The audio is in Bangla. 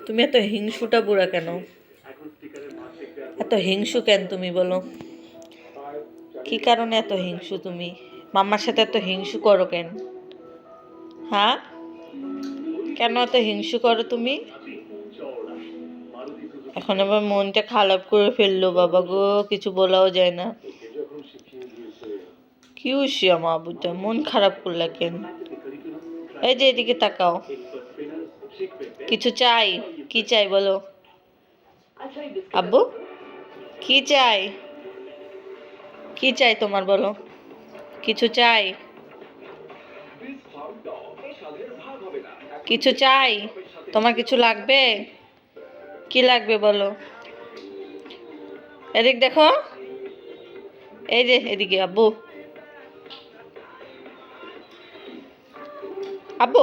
তুমি এত হিংসুটা বুড়া কেন? এত হিংসু কেন তুমি বলো? কি কারণে এত হিংসু তুমি? মাম্মার সাথে এত হিংসু করো কেন? হ্যাঁ, কেন এত হিংসু করো তুমি? এখন আবার মনটা খারাপ করে ফেললো বাবা গো, কিছু বলাও যায় না। কি হয়েছে আমার আবুটা, মন খারাপ করলা কেন? এই যে এদিকে তাকাও। কিছু চাই? কি চাই বলো আব্বু? কি চাই? কি চাই তোমার বলো? কিছু চাই? কিছু চাই? তোমার কিছু লাগবে? কি লাগবে বলো? এদিক দেখো, এই যে এদিকে আব্বু। আব্বু